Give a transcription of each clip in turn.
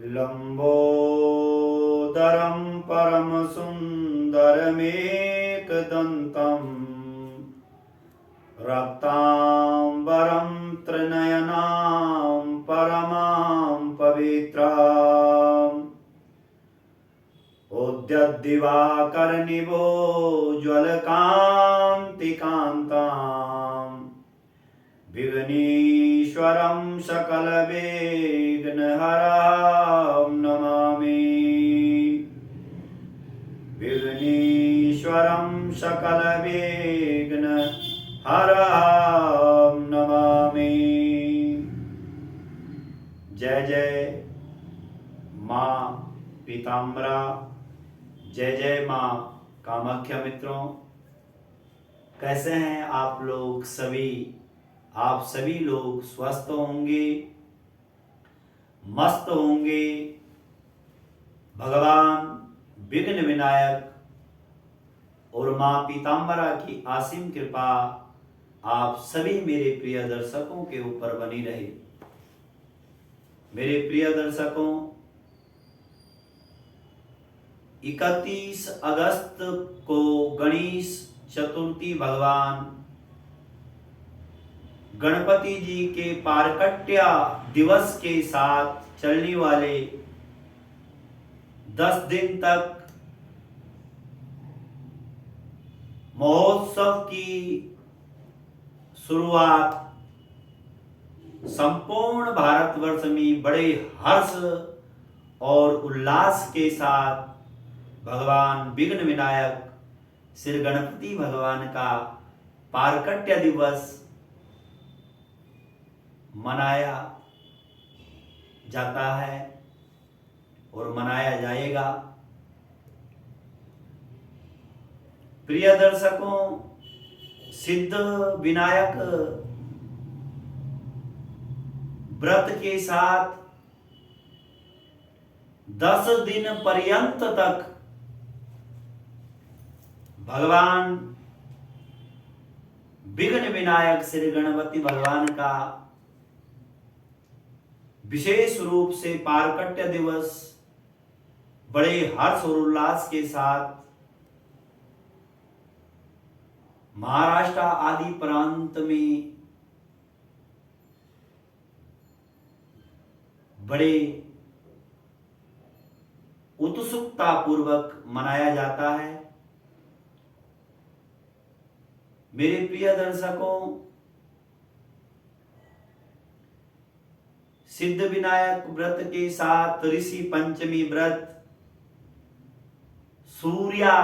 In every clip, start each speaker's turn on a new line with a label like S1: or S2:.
S1: लंबोदरं परमसुन्दरमेकदन्तं रक्ताम्बरं त्रिनयनां परमां पवित्राम् उद्यद्दिवाकरनिभोज्ज्वलकान्तिकान्ताम् विघ्नेश्वरं सकलविघ्नहरं नमामि। विघ्नेश्वरं सकलविघ्नहरं नमामि। जय जय माँ पीताम्बरा, जय जय माँ कामाख्या। मित्रों, कैसे हैं आप लोग सभी? आप सभी लोग स्वस्थ होंगे, मस्त होंगे। भगवान विघ्न विनायक और माँ पीताम्बरा की असीम कृपा आप सभी मेरे प्रिय दर्शकों के ऊपर बनी रहे। मेरे प्रिय दर्शकों, 31 अगस्त को गणेश चतुर्थी भगवान गणपति जी के पारकट्य दिवस के साथ चलने वाले 10 दिन तक महोत्सव की शुरुआत संपूर्ण भारतवर्ष में बड़े हर्ष और उल्लास के साथ भगवान विघ्न विनायक श्री गणपति भगवान का पारकट्य दिवस मनाया जाता है और मनाया जाएगा। प्रिय दर्शकों, सिद्ध विनायक व्रत के साथ 10 दिन पर्यंत तक भगवान विघ्न विनायक श्री गणपति भगवान का विशेष रूप से पारकट्य दिवस बड़े हर्ष और उल्लास के साथ महाराष्ट्र आदि प्रांत में बड़े उत्सुकता पूर्वक मनाया जाता है। मेरे प्रिय दर्शकों, सिद्ध विनायक व्रत के साथ ऋषि पंचमी व्रत, सूर्या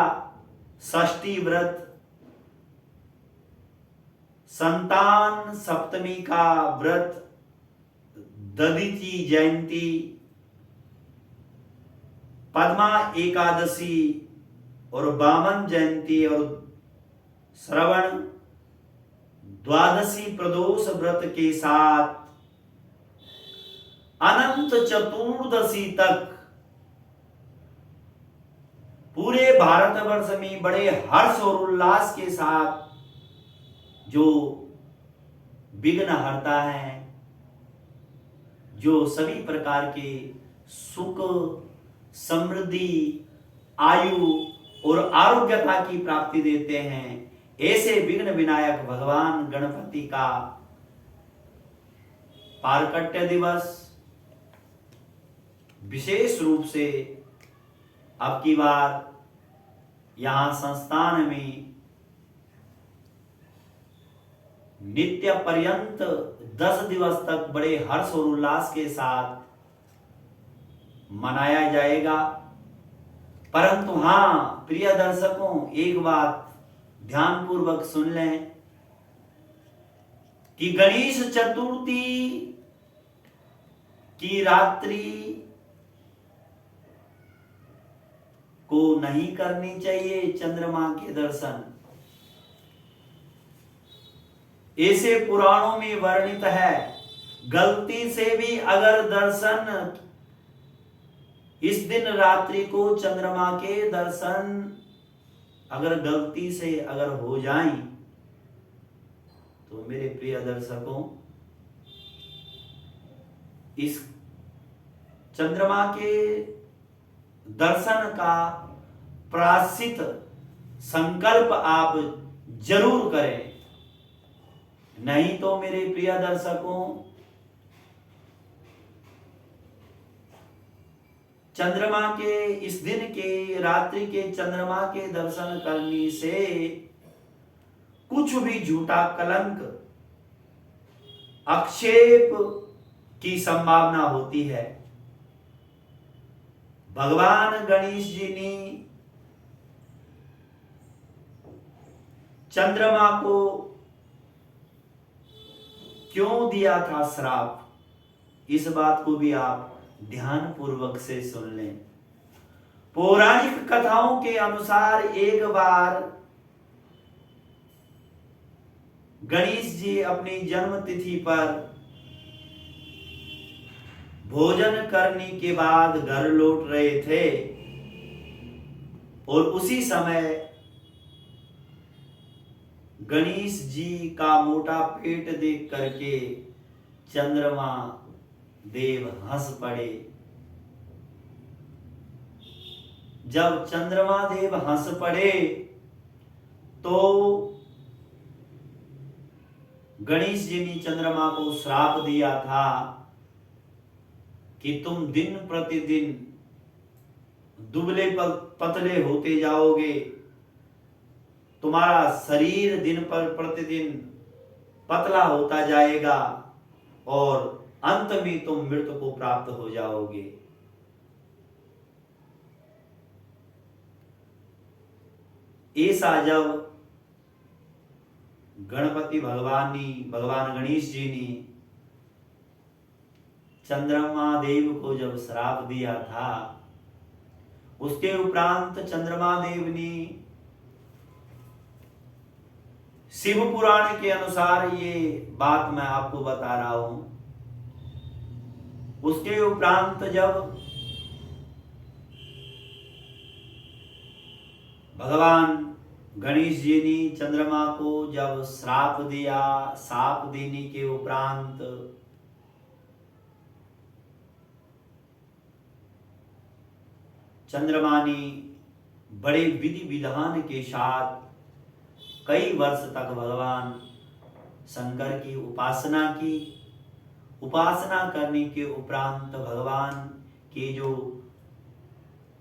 S1: षष्ठी व्रत, संतान सप्तमी का व्रत, दधीची जयंती, पद्मा एकादशी और वामन जयंती और श्रवण द्वादशी प्रदोष व्रत के साथ अनंत चतुर्दशी तक पूरे भारतवर्ष में बड़े हर्ष और उल्लास के साथ जो विघ्न हरता है, जो सभी प्रकार के सुख, समृद्धि, आयु और आरोग्यता की प्राप्ति देते हैं, ऐसे विघ्न विनायक भगवान गणपति का पारकट्य दिवस विशेष रूप से अब की बार यहां संस्थान में नित्य पर्यंत 10 दिवस तक बड़े हर्ष और उल्लास के साथ मनाया जाएगा। परंतु हां प्रिय दर्शकों, एक बात ध्यान पूर्वक सुन लें कि गणेश चतुर्थी की रात्रि को नहीं करनी चाहिए चंद्रमा के दर्शन। ऐसे पुराणों में वर्णित है। गलती से भी अगर दर्शन इस दिन रात्रि को चंद्रमा के दर्शन अगर गलती से अगर हो जाएं तो मेरे प्रिय दर्शकों, इस चंद्रमा के दर्शन का प्रायश्चित संकल्प आप जरूर करें। नहीं तो मेरे प्रिय दर्शकों, चंद्रमा के इस दिन के रात्रि के चंद्रमा के दर्शन करने से कुछ भी झूठा कलंक आक्षेप की संभावना होती है। भगवान गणेश जी ने चंद्रमा को क्यों दिया था श्राप, इस बात को भी आप ध्यान पूर्वक से सुन लें। पौराणिक कथाओं के अनुसार एक बार गणेश जी अपनी जन्म तिथि पर भोजन करने के बाद घर लौट रहे थे और उसी समय गणेश जी का मोटा पेट देख करके चंद्रमा देव हंस पड़े। जब चंद्रमा देव हंस पड़े तो गणेश जी ने चंद्रमा को श्राप दिया था कि तुम दिन प्रतिदिन दुबले पतले होते जाओगे, तुम्हारा शरीर दिन पर प्रतिदिन पतला होता जाएगा और अंत में तुम मृत्यु को प्राप्त हो जाओगे। ऐसा जब गणपति भगवान गणेश जी ने चंद्रमा देव को जब श्राप दिया था, उसके उपरांत चंद्रमा देव ने शिव पुराण के अनुसार, ये बात मैं आपको बता रहा हूं, उसके उपरांत जब भगवान गणेश जी ने चंद्रमा को जब श्राप दिया, शाप देने के उपरांत चंद्रमा ने बड़े विधि विधान के साथ कई वर्ष तक भगवान शंकर की उपासना की। उपासना करने के उपरांत भगवान के जो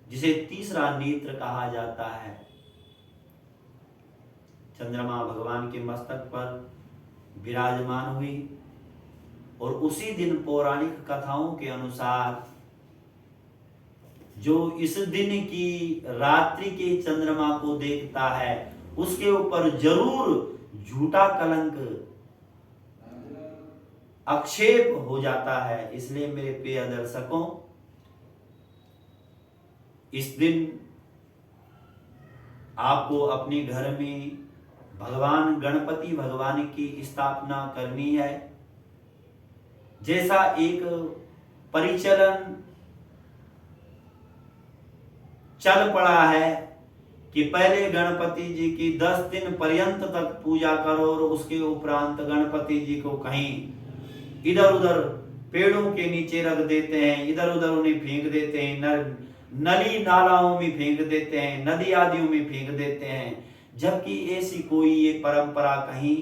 S1: जिसे तीसरा नेत्र कहा जाता है, चंद्रमा भगवान के मस्तक पर विराजमान हुई और उसी दिन पौराणिक कथाओं के अनुसार जो इस दिन की रात्रि के चंद्रमा को देखता है उसके ऊपर जरूर झूठा कलंक आक्षेप हो जाता है। इसलिए मेरे प्रिय दर्शकों, इस दिन आपको अपने घर में भगवान गणपति भगवान की स्थापना करनी है। जैसा एक परिचलन चल पड़ा है कि पहले गणपति जी की 10 दिन पर्यंत तक पूजा करो और उसके उपरांत गणपति जी को कहीं इधर उधर पेड़ों के नीचे रख देते हैं, इधर उधर उन्हें फेंक देते हैं, नली नालाओं में फेंक देते हैं, नदी आदियों में फेंक देते हैं, जबकि ऐसी कोई ये परंपरा कहीं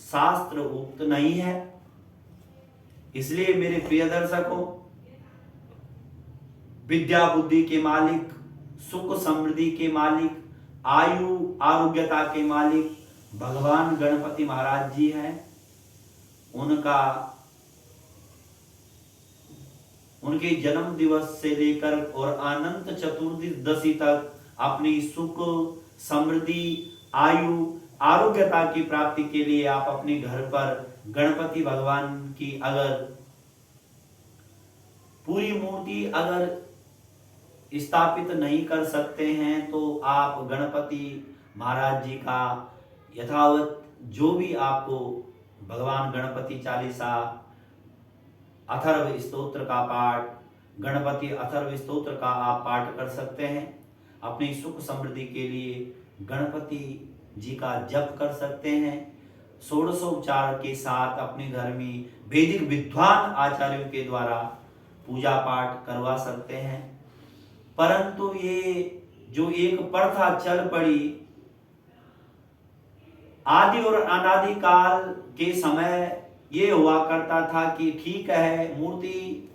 S1: शास्त्र उक्त नहीं है। इसलिए मेरे प्रिय दर्शकों, विद्या बुद्धि के मालिक, सुख समृद्धि के मालिक, आयु आरोग्यता के मालिक भगवान गणपति महाराज जी हैं। उनके जन्म दिवस से लेकर और अनंत चतुर्दशी तक अपनी सुख समृद्धि आयु आरोग्यता की प्राप्ति के लिए आप अपने घर पर गणपति भगवान की अगर पूरी मूर्ति अगर स्थापित नहीं कर सकते हैं तो आप गणपति महाराज जी का यथावत जो भी आपको भगवान गणपति चालीसा, अथर्व स्तोत्र का पाठ, गणपति अथर्व स्तोत्र का आप पाठ कर सकते हैं। अपनी सुख समृद्धि के लिए गणपति जी का जप कर सकते हैं। षोडशोपचार के साथ अपने घर में वैदिक विद्वान आचार्यों के द्वारा पूजा पाठ करवा सकते हैं। परंतु ये जो एक प्रथा चल पड़ी आदि और अनादि काल के समय, ये हुआ करता था कि ठीक है, मूर्ति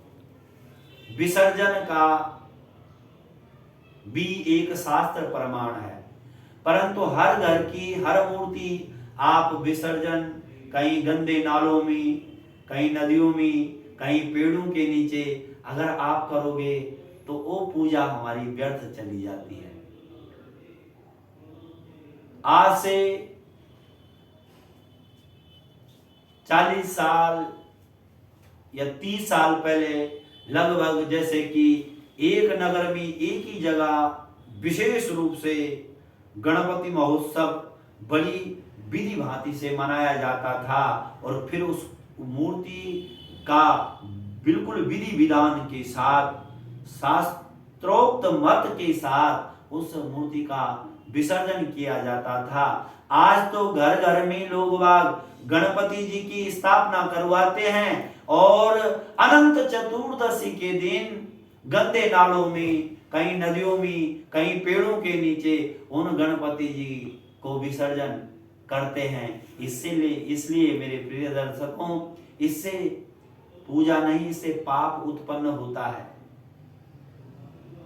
S1: विसर्जन का भी एक शास्त्र प्रमाण है, परंतु हर घर की हर मूर्ति आप विसर्जन कहीं गंदे नालों में, कहीं नदियों में, कहीं पेड़ों के नीचे अगर आप करोगे तो वो पूजा हमारी व्यर्थ चली जाती है। आज से 40 साल या 30 साल पहले लगभग, जैसे कि एक नगर में एक ही जगह विशेष रूप से गणपति महोत्सव बड़ी विधि भांति से मनाया जाता था, और फिर उस मूर्ति का बिल्कुल विधि विधान के साथ, शास्त्रोक्त मत के साथ उस मूर्ति का विसर्जन किया जाता था। आज तो घर घर में लोग बाग गणपति जी की स्थापना करवाते हैं, और अनंत चतुर्दशी के दिन गंदे नालों में, कहीं नदियों में, कहीं पेड़ों के नीचे उन गणपति जी को विसर्जन करते हैं। इसलिए मेरे प्रिय दर्शकों, इससे पूजा नहीं, इससे पाप उत्पन्न होता है।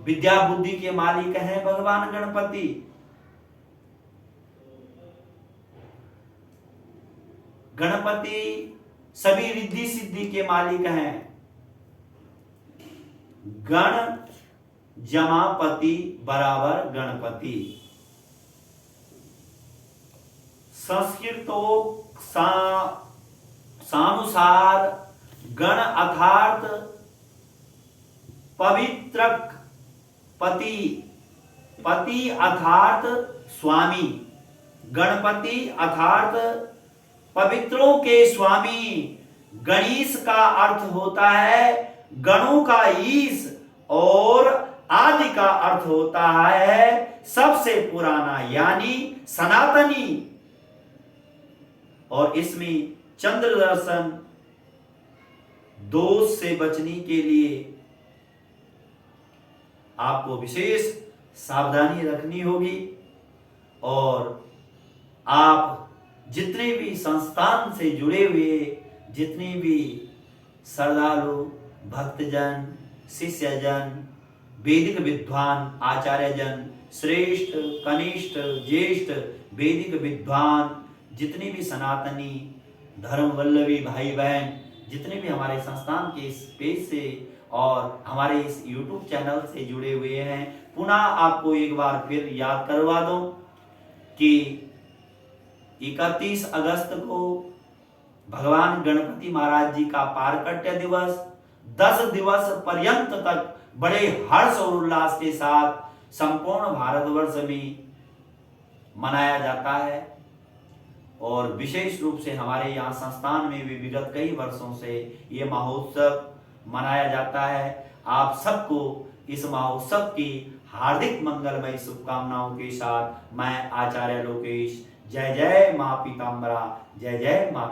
S1: विद्या बुद्धि के मालिक हैं भगवान गणपति। गणपति सभी रिद्धि सिद्धि के मालिक हैं। गण जमापति बराबर गणपति। संस्कृतोक्तानुसार गण अर्थात पवित्रक, पति, पति अर्थात स्वामी, गणपति अर्थात पवित्रों के स्वामी। गणेश का अर्थ होता है गणों का ईश, और आदि का अर्थ होता है सबसे पुराना यानी सनातनी। और इसमें चंद्र दर्शन दोष से बचने के लिए आपको विशेष सावधानी रखनी होगी, और आप जितने भी संस्थान से जुड़े हुए, जितने भी श्रद्धालु भक्तजन, शिष्यजन, वैदिक विद्वान, आचार्यजन, श्रेष्ठ, कनिष्ठ, ज्येष्ठ वैदिक विद्वान, जितने भी सनातनी धर्मवल्लभी भाई बहन, जितने भी हमारे संस्थान के इस पेज से और हमारे इस YouTube चैनल से जुड़े हुए हैं, पुनः आपको एक बार फिर याद करवा दूं कि 31 अगस्त को भगवान गणपति महाराज जी का पारकट्य दिवस 10 दिवस पर्यंत तक बड़े हर्ष और उल्लास के साथ संपूर्ण भारतवर्ष में मनाया जाता है, और विशेष रूप से हमारे यहाँ संस्थान में भी विगत कई वर्षों से ये महोत्सव मनाया जाता है। आप सबको इस महोत्सव की हार्दिक मंगलमय शुभकामनाओं के साथ मैं आचार्य लोकेश, जय जय मां पीताम्बरा, जय जय मां।